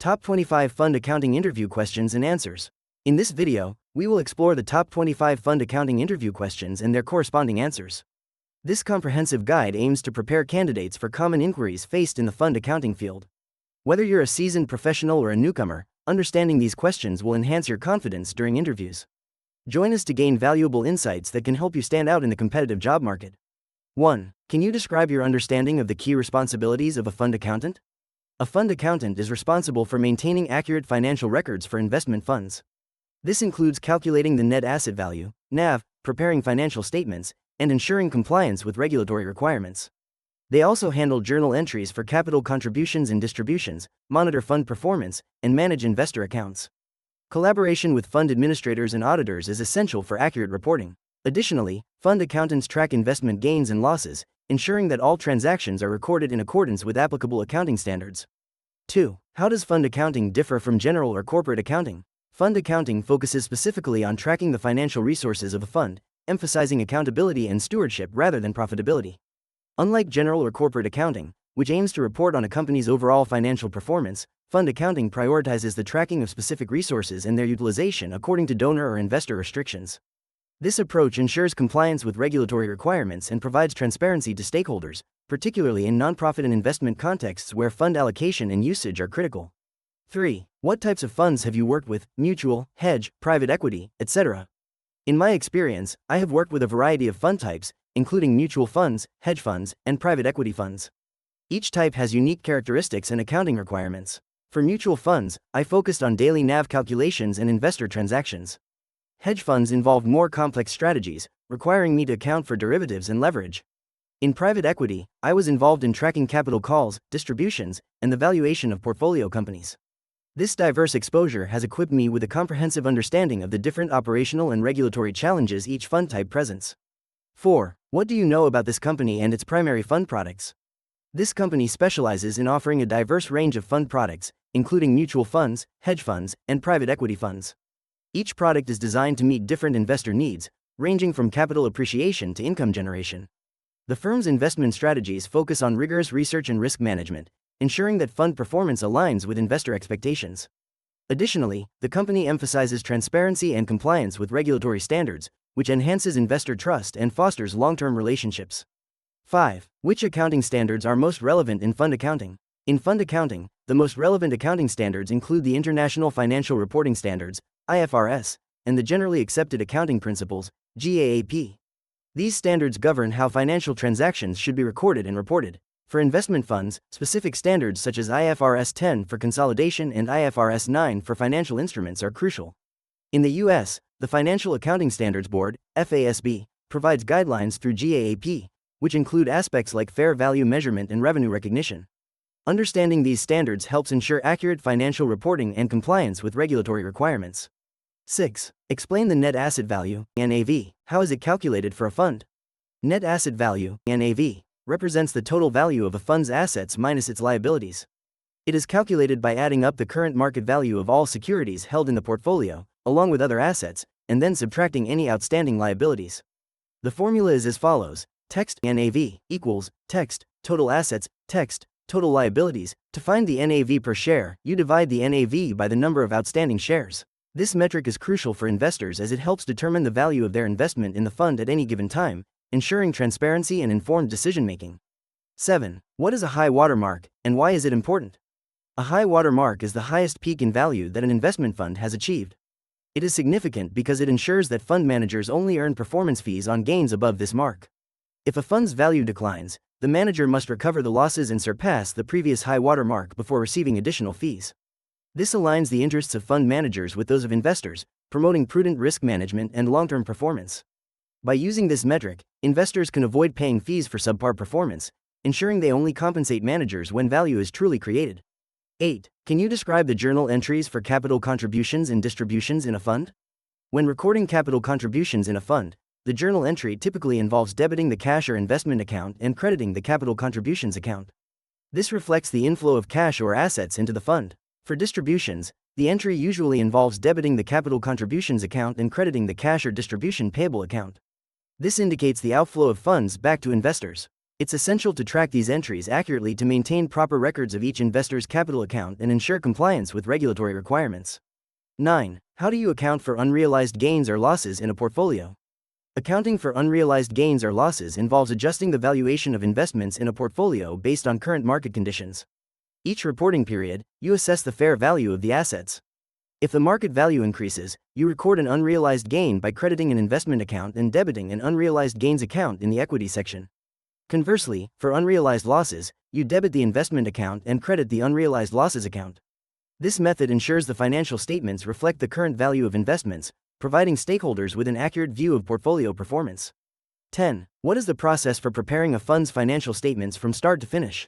Top 25 Fund Accounting Interview Questions and Answers. In this video, we will explore the top 25 fund accounting interview questions and their corresponding answers. This comprehensive guide aims to prepare candidates for common inquiries faced in the fund accounting field. Whether you're a seasoned professional or a newcomer, understanding these questions will enhance your confidence during interviews. Join us to gain valuable insights that can help you stand out in the competitive job market. 1. Can you describe your understanding of the key responsibilities of a fund accountant? A fund accountant is responsible for maintaining accurate financial records for investment funds. This includes calculating the net asset value, NAV, preparing financial statements, and ensuring compliance with regulatory requirements. They also handle journal entries for capital contributions and distributions, monitor fund performance, and manage investor accounts. Collaboration with fund administrators and auditors is essential for accurate reporting. Additionally, fund accountants track investment gains and losses, ensuring that all transactions are recorded in accordance with applicable accounting standards. 2. How does fund accounting differ from general or corporate accounting? Fund accounting focuses specifically on tracking the financial resources of a fund, emphasizing accountability and stewardship rather than profitability. Unlike general or corporate accounting, which aims to report on a company's overall financial performance, fund accounting prioritizes the tracking of specific resources and their utilization according to donor or investor restrictions. This approach ensures compliance with regulatory requirements and provides transparency to stakeholders, particularly in nonprofit and investment contexts where fund allocation and usage are critical. 3. What types of funds have you worked with? Mutual, hedge, private equity, etc. In my experience, I have worked with a variety of fund types, including mutual funds, hedge funds, and private equity funds. Each type has unique characteristics and accounting requirements. For mutual funds, I focused on daily NAV calculations and investor transactions. Hedge funds involved more complex strategies, requiring me to account for derivatives and leverage. In private equity, I was involved in tracking capital calls, distributions, and the valuation of portfolio companies. This diverse exposure has equipped me with a comprehensive understanding of the different operational and regulatory challenges each fund type presents. 4. What do you know about this company and its primary fund products? This company specializes in offering a diverse range of fund products, including mutual funds, hedge funds, and private equity funds. Each product is designed to meet different investor needs, ranging from capital appreciation to income generation. The firm's investment strategies focus on rigorous research and risk management, ensuring that fund performance aligns with investor expectations. Additionally, the company emphasizes transparency and compliance with regulatory standards, which enhances investor trust and fosters long-term relationships. 5. Which accounting standards are most relevant in fund accounting? In fund accounting, the most relevant accounting standards include the International Financial Reporting Standards, IFRS, and the Generally Accepted Accounting Principles, GAAP. These standards govern how financial transactions should be recorded and reported. For investment funds, specific standards such as IFRS 10 for consolidation and IFRS 9 for financial instruments are crucial. In the U.S., the Financial Accounting Standards Board, FASB, provides guidelines through GAAP, which include aspects like fair value measurement and revenue recognition. Understanding these standards helps ensure accurate financial reporting and compliance with regulatory requirements. 6. Explain the net asset value, NAV. How is it calculated for a fund? Net asset value, NAV, represents the total value of a fund's assets minus its liabilities. It is calculated by adding up the current market value of all securities held in the portfolio, along with other assets, and then subtracting any outstanding liabilities. The formula is as follows: text NAV equals text total assets text total liabilities. To find the NAV per share, you divide the NAV by the number of outstanding shares. This metric is crucial for investors as it helps determine the value of their investment in the fund at any given time, ensuring transparency and informed decision-making. 7. What is a high water mark, and why is it important? A high water mark is the highest peak in value that an investment fund has achieved. It is significant because it ensures that fund managers only earn performance fees on gains above this mark. If a fund's value declines, the manager must recover the losses and surpass the previous high water mark before receiving additional fees. This aligns the interests of fund managers with those of investors, promoting prudent risk management and long-term performance. By using this metric, investors can avoid paying fees for subpar performance, ensuring they only compensate managers when value is truly created. 8. Can you describe the journal entries for capital contributions and distributions in a fund? When recording capital contributions in a fund, the journal entry typically involves debiting the cash or investment account and crediting the capital contributions account. This reflects the inflow of cash or assets into the fund. For distributions, the entry usually involves debiting the capital contributions account and crediting the cash or distribution payable account. This indicates the outflow of funds back to investors. It's essential to track these entries accurately to maintain proper records of each investor's capital account and ensure compliance with regulatory requirements. 9. How do you account for unrealized gains or losses in a portfolio? Accounting for unrealized gains or losses involves adjusting the valuation of investments in a portfolio based on current market conditions. Each reporting period, you assess the fair value of the assets. If the market value increases, you record an unrealized gain by crediting an investment account and debiting an unrealized gains account in the equity section. Conversely, for unrealized losses, you debit the investment account and credit the unrealized losses account. This method ensures the financial statements reflect the current value of investments, providing stakeholders with an accurate view of portfolio performance. 10. What is the process for preparing a fund's financial statements from start to finish?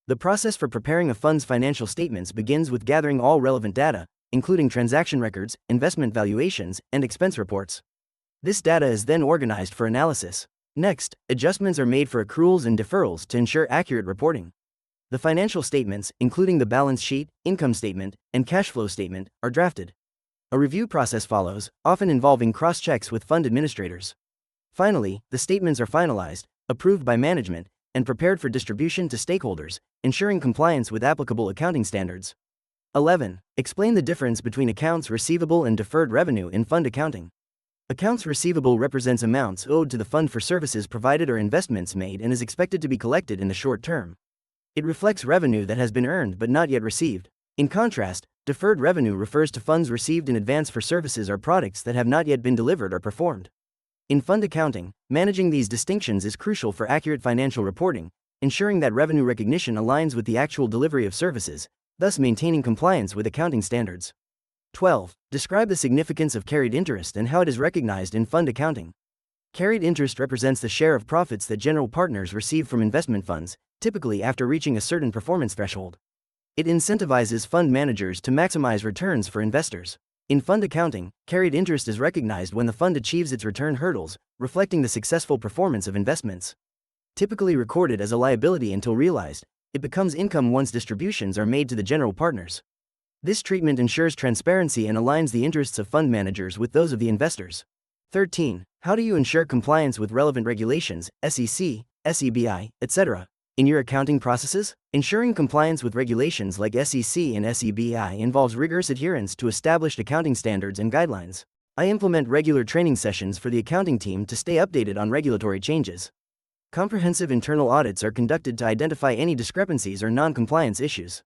The process for preparing a fund's financial statements begins with gathering all relevant data, including transaction records, investment valuations, and expense reports. This data is then organized for analysis. Next, adjustments are made for accruals and deferrals to ensure accurate reporting. The financial statements, including the balance sheet, income statement, and cash flow statement, are drafted. A review process follows, often involving cross-checks with fund administrators. Finally, the statements are finalized, approved by management, and prepared for distribution to stakeholders, ensuring compliance with applicable accounting standards. 11. Explain the difference between accounts receivable and deferred revenue in fund accounting. Accounts receivable represents amounts owed to the fund for services provided or investments made and is expected to be collected in the short term. It reflects revenue that has been earned but not yet received. In contrast, deferred revenue refers to funds received in advance for services or products that have not yet been delivered or performed. In fund accounting, managing these distinctions is crucial for accurate financial reporting, ensuring that revenue recognition aligns with the actual delivery of services, thus maintaining compliance with accounting standards. 12. Describe the significance of carried interest and how it is recognized in fund accounting. Carried interest represents the share of profits that general partners receive from investment funds, typically after reaching a certain performance threshold. It incentivizes fund managers to maximize returns for investors. In fund accounting, carried interest is recognized when the fund achieves its return hurdles, reflecting the successful performance of investments. Typically recorded as a liability until realized, it becomes income once distributions are made to the general partners. This treatment ensures transparency and aligns the interests of fund managers with those of the investors. 13. How do you ensure compliance with relevant regulations, SEC, SEBI, etc., in your accounting processes? Ensuring compliance with regulations like SEC and SEBI involves rigorous adherence to established accounting standards and guidelines. I implement regular training sessions for the accounting team to stay updated on regulatory changes. Comprehensive internal audits are conducted to identify any discrepancies or non-compliance issues.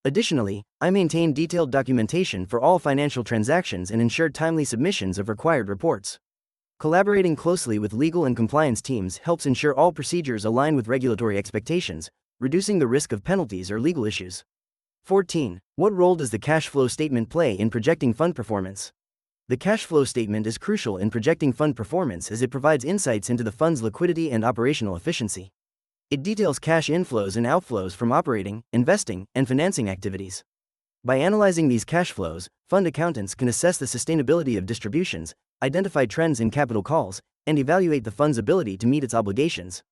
Additionally, I maintain detailed documentation for all financial transactions and ensure timely submissions of required reports. Collaborating closely with legal and compliance teams helps ensure all procedures align with regulatory expectations, reducing the risk of penalties or legal issues. 14. What role does the cash flow statement play in projecting fund performance? The cash flow statement is crucial in projecting fund performance as it provides insights into the fund's liquidity and operational efficiency. It details cash inflows and outflows from operating, investing, and financing activities. By analyzing these cash flows, fund accountants can assess the sustainability of distributions, identify trends in capital calls, and evaluate the fund's ability to meet its obligations.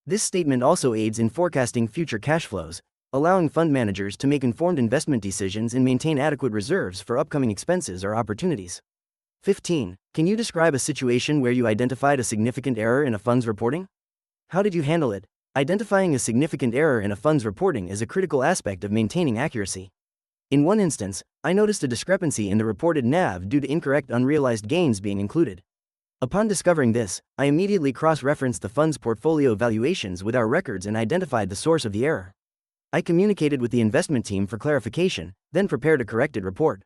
This statement also aids in forecasting future cash flows, allowing fund managers to make informed investment decisions and maintain adequate reserves for upcoming expenses or opportunities. 15. Can you describe a situation where you identified a significant error in a fund's reporting? How did you handle it? Identifying a significant error in a fund's reporting is a critical aspect of maintaining accuracy. In one instance, I noticed a discrepancy in the reported NAV due to incorrect unrealized gains being included. Upon discovering this, I immediately cross-referenced the fund's portfolio valuations with our records and identified the source of the error. I communicated with the investment team for clarification, then prepared a corrected report.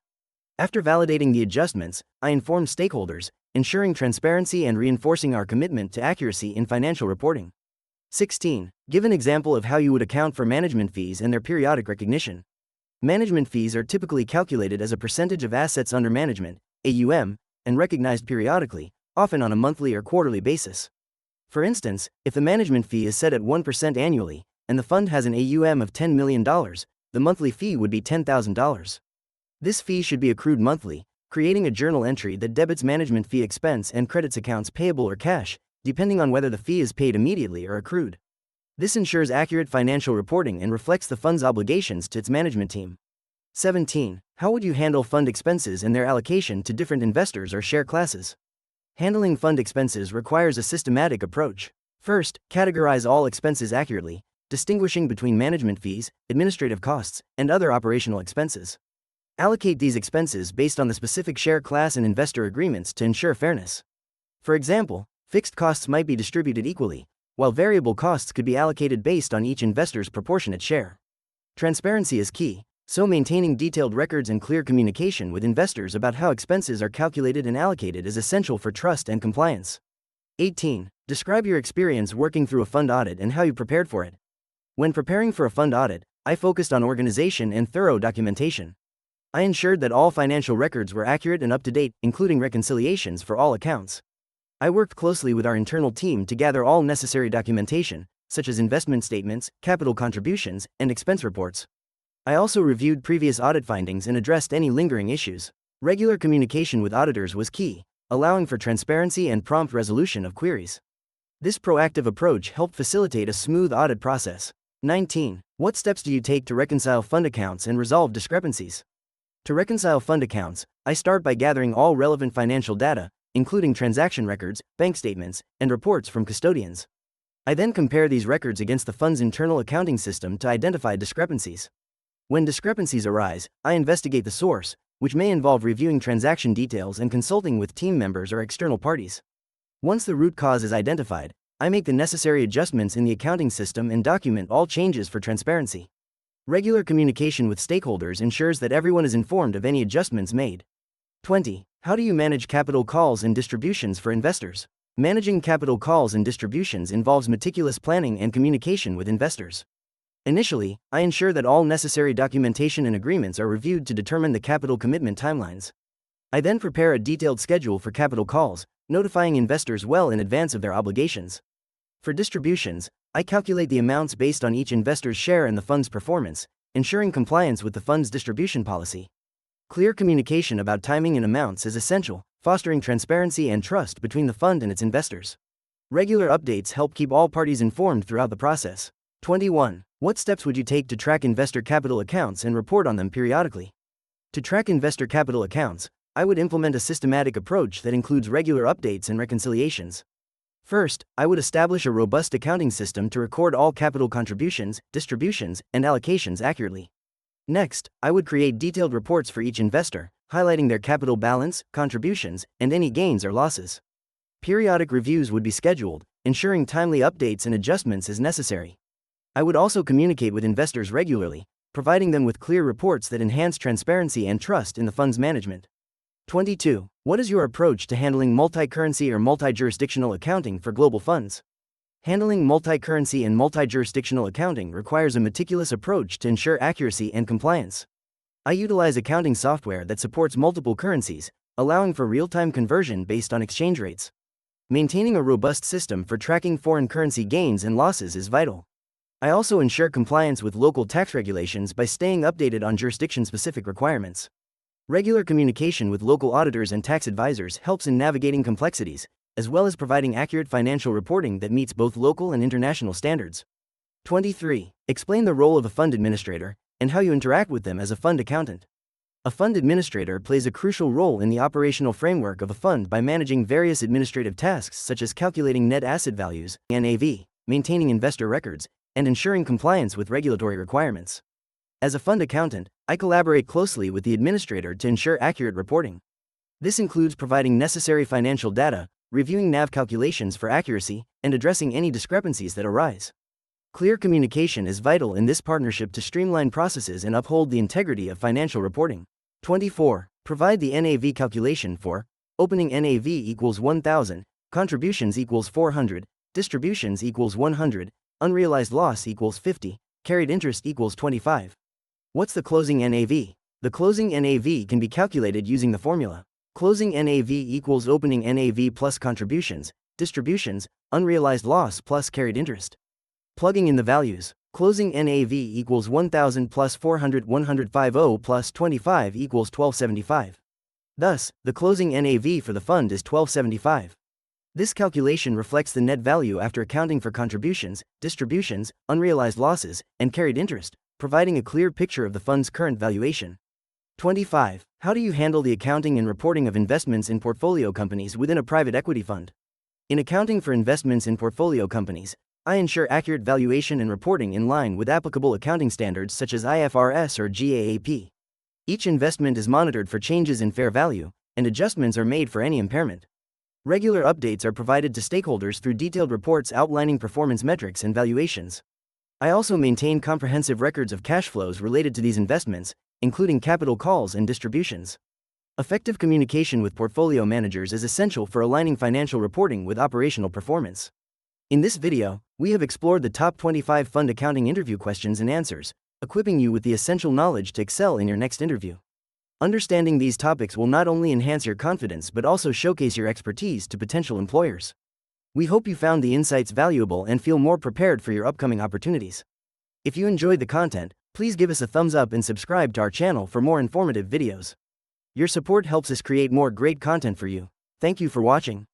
After validating the adjustments, I informed stakeholders, ensuring transparency and reinforcing our commitment to accuracy in financial reporting. 16. Give an example of how you would account for management fees and their periodic recognition. Management fees are typically calculated as a percentage of assets under management, AUM, and recognized periodically, often on a monthly or quarterly basis. For instance, if the management fee is set at 1% annually, and the fund has an AUM of $10 million, the monthly fee would be $10,000. This fee should be accrued monthly, creating a journal entry that debits management fee expense and credits accounts payable or cash, depending on whether the fee is paid immediately or accrued. This ensures accurate financial reporting and reflects the fund's obligations to its management team. 17. How would you handle fund expenses and their allocation to different investors or share classes? Handling fund expenses requires a systematic approach. First, categorize all expenses accurately, distinguishing between management fees, administrative costs, and other operational expenses. Allocate these expenses based on the specific share class and investor agreements to ensure fairness. For example, fixed costs might be distributed equally, while variable costs could be allocated based on each investor's proportionate share. Transparency is key, so maintaining detailed records and clear communication with investors about how expenses are calculated and allocated is essential for trust and compliance. 18. Describe your experience working through a fund audit and how you prepared for it. When preparing for a fund audit, I focused on organization and thorough documentation. I ensured that all financial records were accurate and up to date, including reconciliations for all accounts. I worked closely with our internal team to gather all necessary documentation, such as investment statements, capital contributions, and expense reports. I also reviewed previous audit findings and addressed any lingering issues. Regular communication with auditors was key, allowing for transparency and prompt resolution of queries. This proactive approach helped facilitate a smooth audit process. 19. What steps do you take to reconcile fund accounts and resolve discrepancies? To reconcile fund accounts, I start by gathering all relevant financial data, including transaction records, bank statements, and reports from custodians. I then compare these records against the fund's internal accounting system to identify discrepancies. When discrepancies arise, I investigate the source, which may involve reviewing transaction details and consulting with team members or external parties. Once the root cause is identified, I make the necessary adjustments in the accounting system and document all changes for transparency. Regular communication with stakeholders ensures that everyone is informed of any adjustments made. 20. How do you manage capital calls and distributions for investors? Managing capital calls and distributions involves meticulous planning and communication with investors. Initially, I ensure that all necessary documentation and agreements are reviewed to determine the capital commitment timelines. I then prepare a detailed schedule for capital calls, notifying investors well in advance of their obligations. For distributions, I calculate the amounts based on each investor's share in the fund's performance, ensuring compliance with the fund's distribution policy. Clear communication about timing and amounts is essential, fostering transparency and trust between the fund and its investors. Regular updates help keep all parties informed throughout the process. 21. What steps would you take to track investor capital accounts and report on them periodically? To track investor capital accounts, I would implement a systematic approach that includes regular updates and reconciliations. First, I would establish a robust accounting system to record all capital contributions, distributions, and allocations accurately. Next, I would create detailed reports for each investor, highlighting their capital balance, contributions, and any gains or losses. Periodic reviews would be scheduled, ensuring timely updates and adjustments as necessary. I would also communicate with investors regularly, providing them with clear reports that enhance transparency and trust in the fund's management. 22. What is your approach to handling multi-currency or multi-jurisdictional accounting for global funds? Handling multi-currency and multi-jurisdictional accounting requires a meticulous approach to ensure accuracy and compliance. I utilize accounting software that supports multiple currencies, allowing for real-time conversion based on exchange rates. Maintaining a robust system for tracking foreign currency gains and losses is vital. I also ensure compliance with local tax regulations by staying updated on jurisdiction-specific requirements. Regular communication with local auditors and tax advisors helps in navigating complexities, as well as providing accurate financial reporting that meets both local and international standards. 23. Explain the role of a fund administrator and how you interact with them as a fund accountant. A fund administrator plays a crucial role in the operational framework of a fund by managing various administrative tasks such as calculating net asset values, NAV, maintaining investor records, and ensuring compliance with regulatory requirements. As a fund accountant, I collaborate closely with the administrator to ensure accurate reporting. This includes providing necessary financial data, reviewing NAV calculations for accuracy, and addressing any discrepancies that arise. Clear communication is vital in this partnership to streamline processes and uphold the integrity of financial reporting. 24. Provide the NAV calculation for opening NAV equals 1,000, contributions equals 400, distributions equals 100, unrealized loss equals 50, carried interest equals 25. What's the closing NAV? The closing NAV can be calculated using the formula. Closing NAV equals opening NAV plus contributions, distributions, unrealized loss plus carried interest. Plugging in the values. Closing NAV equals 1,000 plus 400 150 plus 25 equals 1275. Thus, the closing NAV for the fund is 1275. This calculation reflects the net value after accounting for contributions, distributions, unrealized losses, and carried interest, providing a clear picture of the fund's current valuation. 25. How do you handle the accounting and reporting of investments in portfolio companies within a private equity fund? In accounting for investments in portfolio companies, I ensure accurate valuation and reporting in line with applicable accounting standards such as IFRS or GAAP. Each investment is monitored for changes in fair value, and adjustments are made for any impairment. Regular updates are provided to stakeholders through detailed reports outlining performance metrics and valuations. I also maintain comprehensive records of cash flows related to these investments, including capital calls and distributions. Effective communication with portfolio managers is essential for aligning financial reporting with operational performance. In this video, we have explored the top 25 fund accounting interview questions and answers, equipping you with the essential knowledge to excel in your next interview. Understanding these topics will not only enhance your confidence but also showcase your expertise to potential employers. We hope you found the insights valuable and feel more prepared for your upcoming opportunities. If you enjoyed the content, please give us a thumbs up and subscribe to our channel for more informative videos. Your support helps us create more great content for you. Thank you for watching.